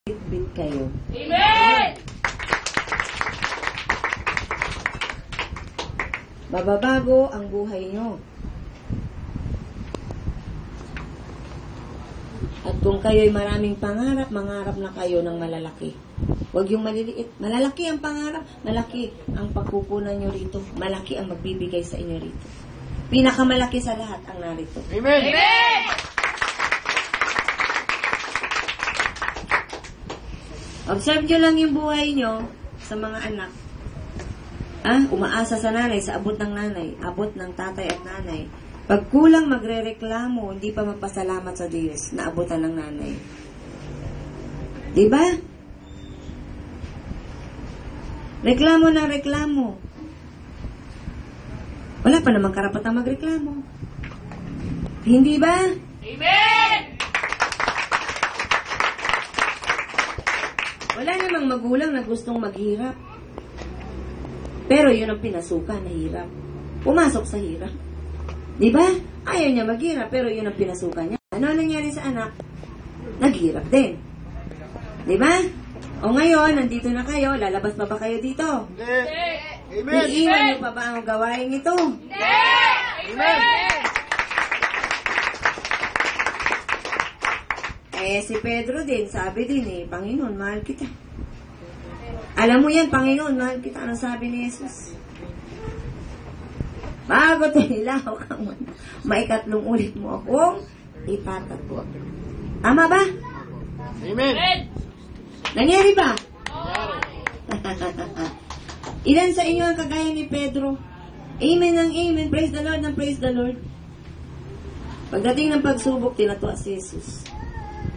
Bit kayo. Amen! Mababago ang buhay nyo. At kung kayo'y maraming pangarap, mangarap na kayo ng malalaki. Huwag yung maliliit. Malalaki ang pangarap, malaki ang pagkukunan nyo rito. Malaki ang magbibigay sa inyo rito. Pinakamalaki sa lahat ang narito. Amen! Amen! Observe nyo lang yung buhay nyo sa mga anak. Umaasa sa nanay, sa abot ng nanay, abot ng tatay at nanay. Pag kulang magrereklamo, hindi pa magpasalamat sa Diyos na abutan ng nanay. Diba? Reklamo ng reklamo. Wala pa namang karapatang magreklamo. Hindi ba? Amen! Wala namang magulang na gustong maghirap. Pero yun ang pinasukan na hirap. Pumasok sa hirap. Diba? Ayaw niya maghirap, pero yun ang pinasukan niya. Ano nangyari sa anak? Naghirap din. Diba? O ngayon, nandito na kayo. Lalabas pa ba kayo dito? Hindi! Amen! Iiwan niyo pa ba ang gawain ito? Hindi! Amen! Si Pedro din, sabi din Panginoon, mahal kita. Alam mo yan, Panginoon, mahal kita. Ano sabi ni Jesus? Bago tinilaw kang maikatlong ulit mo akong itatagpo. Tama ba? Amen! Nangyari ba? Ilan sa inyo ang kagaya ni Pedro? Amen ng amen. Praise the Lord ng praise the Lord. Pagdating ng pagsubok, tinatuwa si Jesus.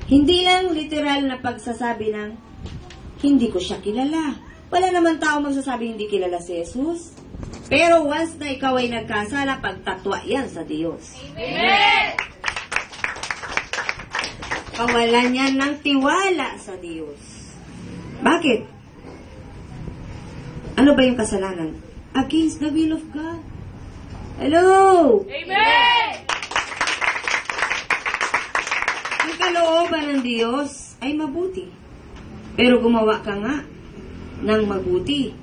Hindi lang literal na pagsasabi ng hindi ko siya kilala. Wala naman tao magsasabi hindi kilala si Jesus. Pero once na ikaw ay nagkasala, pagtatwa yan sa Diyos. Amen! Kawalan yan ng tiwala sa Diyos. Bakit? Ano ba yung kasalanan? Against the will of God. Hello! Amen! Ang kalooban ng Diyos ay mabuti. Pero gumawa ka nga ng mabuti.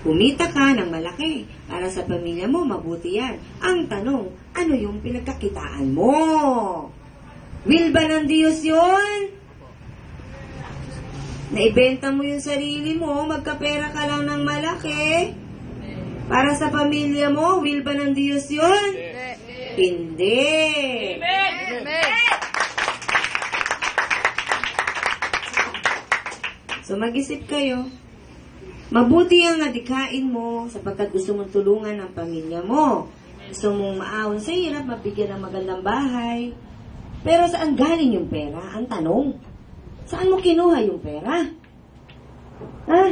Kumita ka ng malaki. Para sa pamilya mo, mabuti yan. Ang tanong, ano yung pinagkakitaan mo? Will ba ng Diyos yun? Naibenta mo yung sarili mo, magkapera ka lang ng malaki. Para sa pamilya mo, will ba ng Diyos yun? Hindi. Amen! Amen! So mag-isip kayo. Mabuti ang adikain mo sapagkat gusto mong tulungan ang pamilya mo. Gusto mong maahon sa hirap, mabigyan ng magandang bahay. Pero saan galing yung pera? Ang tanong. Saan mo kinuha yung pera? Ha?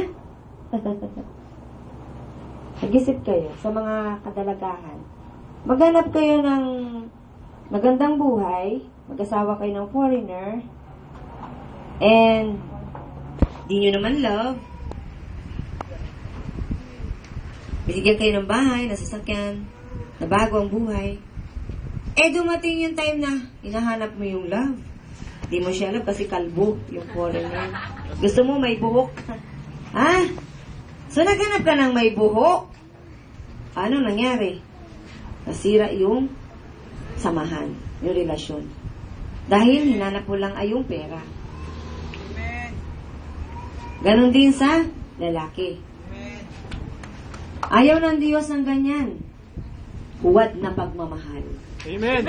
Mag-isip kayo sa mga kadalagahan. Maghanap kayo ng magandang buhay, mag-asawa kayo ng foreigner, and di nyo naman love, binigyan kayo ng bahay, nasasakyan, na bago ang buhay, dumating yung time na hinahanap mo yung love. Di mo siya love kasi kalbo yung foreigner. Gusto mo may buhok. Ha? So naghanap ka ng may buhok. Ano nangyari? Nasira yung samahan, yung relasyon. Dahil hinanap mo lang ay yung pera. Ganon din sa lalaki. Ayaw ng Diyos ng ganyan. Huwad na pagmamahal. Amen!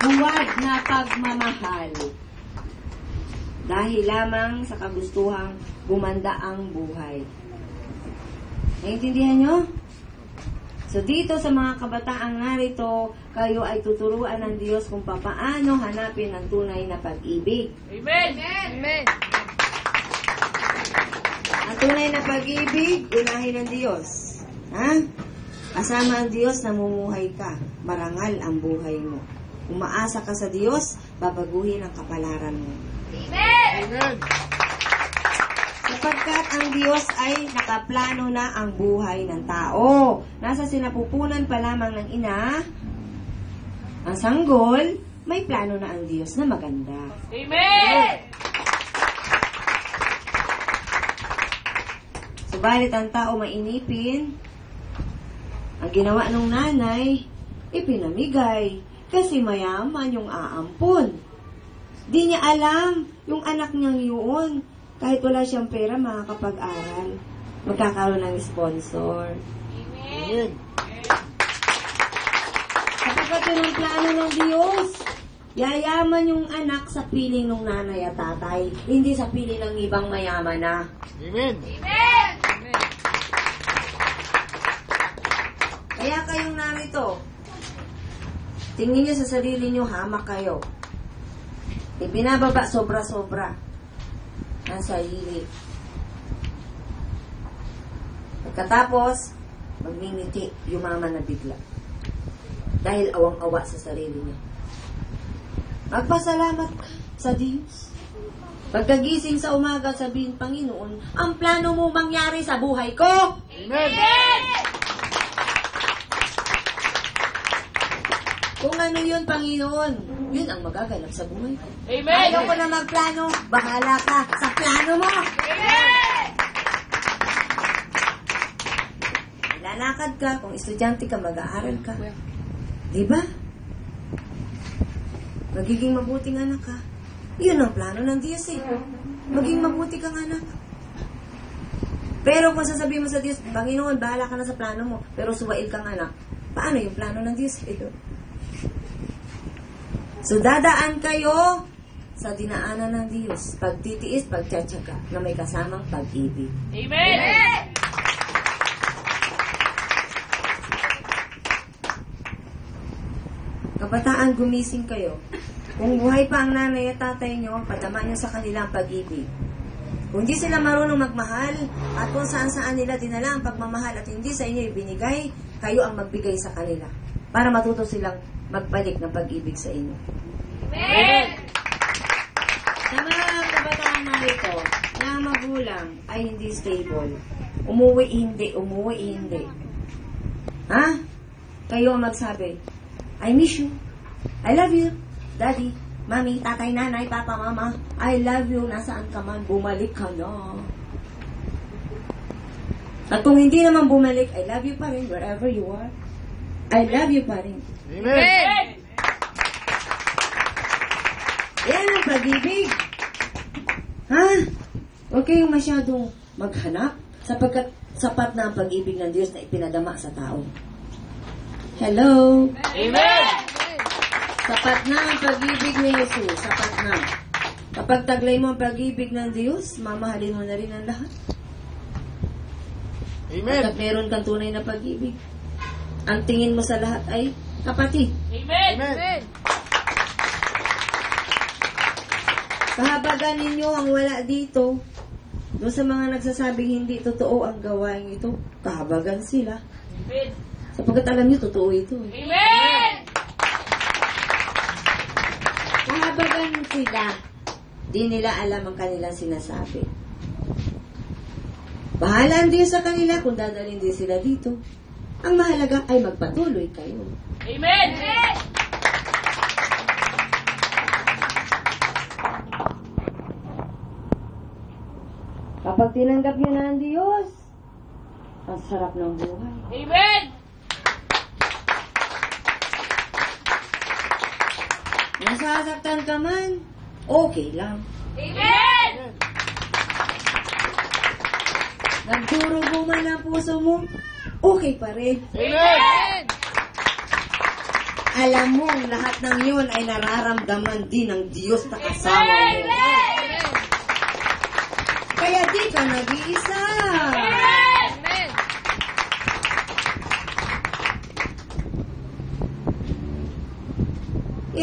Huwad na pagmamahal. Dahil lamang sa kagustuhang gumanda ang buhay. Naintindihan nyo? So dito sa mga kabataang narito, kayo ay tuturuan ng Diyos kung paano hanapin ang tunay na pag-ibig. Amen! Amen! Ang tunay na pag-ibig, unahin ng Diyos. Ha? Kasama ang Diyos, namumuhay ka. Marangal ang buhay mo. Kung umaasa ka sa Diyos, babaguhin ang kapalaran mo. Amen! Amen! Sapagkat ang Diyos ay nakaplano na ang buhay ng tao. Nasa sinapupunan pa lamang ng ina, ang sanggol, may plano na ang Diyos na maganda. Amen! Subalit ang tao mainipin, ang ginawa ng nanay, ipinamigay kasi mayaman yung aampon. Di niya alam yung anak niyang yun. Kahit wala siyang pera, makakapag-aral. Magkakaroon ng sponsor. Amen! Kapag ito ng plano ng Diyos, yayaman yung anak sa piling ng nanay at tatay, hindi sa piling ng ibang mayaman na. Amen! Amen! Kaya kayong narito, tingin nyo sa sarili nyo, hamak kayo. Ibinababa sobra-sobra ang sarili. Pagkatapos, magmimiti, yumaman na bigla. Dahil awang-awa sa sarili niya. Magpasalamat ka sa Diyos. Pagkagising sa umaga, sabihin, Panginoon, ang plano mo mangyari sa buhay ko. Amen! Kung ano yun, Panginoon, yun ang magaganap sa buhay ko. Amen! Ayaw ko na magplano, bahala ka sa plano mo. Amen! Lalakad ka, kung estudyante ka, mag-aaral ka. Diba? Magiging mabuting anak ka. Yun ang plano ng Diyos eh. Maging mabuti kang anak. Pero kung sasabihin mo sa Diyos, Panginoon, bahala ka na sa plano mo, pero suwail kang anak, paano yung plano ng Diyos? Ito. So, dadaan kayo sa dinaanan ng Diyos. Pagtitiis, pagtsatsaga, na may kasamang pag-ibig. Amen! Kabataan, gumising kayo. Kung buhay pa ang nanay at tatay nyo, padama nyo sa kanilang pag-ibig. Kung hindi sila marunong magmahal, at kung saan-saan nila dinala ang pagmamahal at hindi sa inyo ibinigay, kayo ang magbigay sa kanila. Para matuto silang magbalik ng pag-ibig sa inyo. Amen! Sa mga kabataan narito, na magulang ay hindi stable. Umuwi hindi. Ha? Kayo ang magsabi, I miss you. I love you. Daddy, Mami, Tatay, Nanay, Papa, Mama, I love you. Nasaan ka man, bumalik ka na. At kung hindi naman bumalik, I love you pa rin wherever you are. I love you pa rin. Amen! Yan ang pag-ibig. Ha? Huwag kayong masyadong maghanap sapagkat sapat na ang pag-ibig ng Diyos na ipinadama sa tao. Hello? Amen! Sapat na ang pag-ibig ni Jesus. Sapat na. Kapag taglay mo ang pag-ibig ng Diyos, mamahalin mo na rin ang lahat. Amen! At meron kang tunay na pag-ibig. Ang tingin mo sa lahat ay kapatid. Amen! Amen! Kahabagan ninyo ang wala dito. Doon sa mga nagsasabing hindi totoo ang gawain ito, kahabagan sila. Amen! Sapagkat alam niyo, totoo ito. Amen! Kahabagan sila. Di nila alam ang kanilang sinasabi. Bahala ang Diyos sa kanila kung dadalhin din sila dito. Ang mahalaga ay magpatuloy kayo. Amen! Kapag tinanggap niyo na ang Diyos, ang sarap ng buhay. Amen! Nasasaktan ka man, okay lang. Amen! Nagdurugo man ang puso mo, okay pa rin. Amen! Alam mo, lahat ng yun ay nararamdaman din ng Diyos na kasama mo. Kaya di ka nag-iisa. Amen!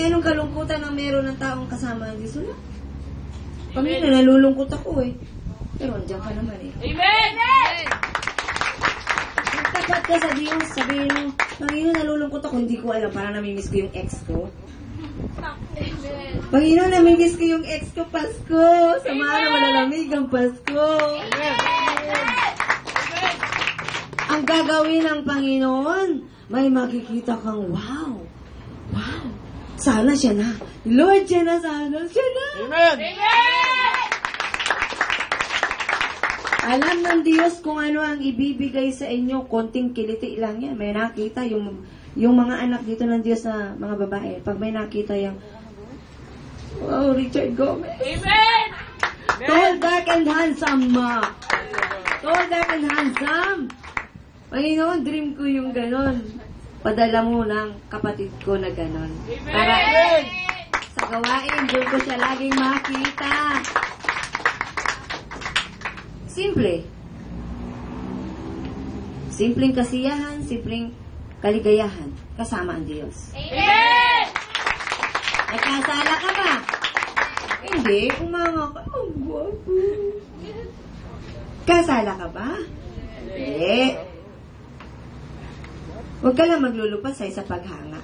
Anong kalungkutan ang meron ng taong kasama ng Diyos? Wala. Pamilya, nalulungkot ako eh. Pero andiyan ka naman eh. Amen! Kung tapat ka sa Diyos, sabihin mo, Panginoon, nalulungkot ako, hindi ko alam, para namimiss ko yung ex ko. Panginoon, namimiss ko yung ex ko, Pasko. Samahan na malalamig ang Pasko. Ang gagawin ng Panginoon, may makikita kang wow. Wow. Sana siya na. Lord, siya na sana. Siya na. Amen. Alam ng Diyos kung ano ang ibibigay sa inyo. Konting kiliti lang yan. May nakita yung mga anak dito ng Diyos na mga babae. Pag may nakita yung, wow, Richard Gomez. Amen. Tall, dark, and handsome, ma. Tall, dark, and handsome. Panginoon, dream ko yung ganon. Padala mo ng kapatid ko na ganon. Para sa gawain, doon ko siya laging makita. Simple. Simpleng kasiyahan, simpleng kaligayahan. Kasama ang Diyos. Amen. Nagkasala ka ba? Hindi. Umanga ka. Ang guwapo. Kasala ka ba? Hindi. Huwag ka lang maglulupas sa paghanga.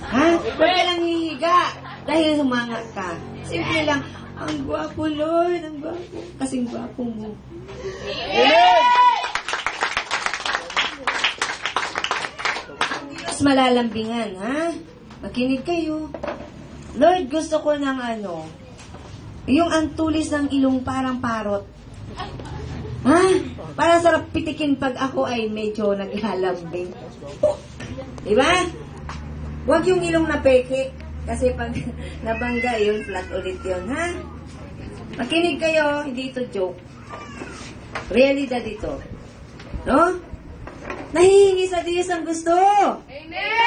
Ha? Huwag ka lang hihiga dahil humanga ka. Simple lang, ang gwapo, Lord, ang gwapo. Kasing gwapo mo. Ang Diyos malalambingan, ha? Makinig kayo. Lord, gusto ko ng yung ang tulis ng ilong parang parot. Ha? Para sarap pitikin pag ako ay medyo naglalambing. Diba? Huwag yung ilong na peke. Kasi pag nabangga yun, flat ulit yun, ha? Makinig kayo, hindi ito joke. Realidad ito. No? Nahihingi sa Diyos ang gusto. Amen.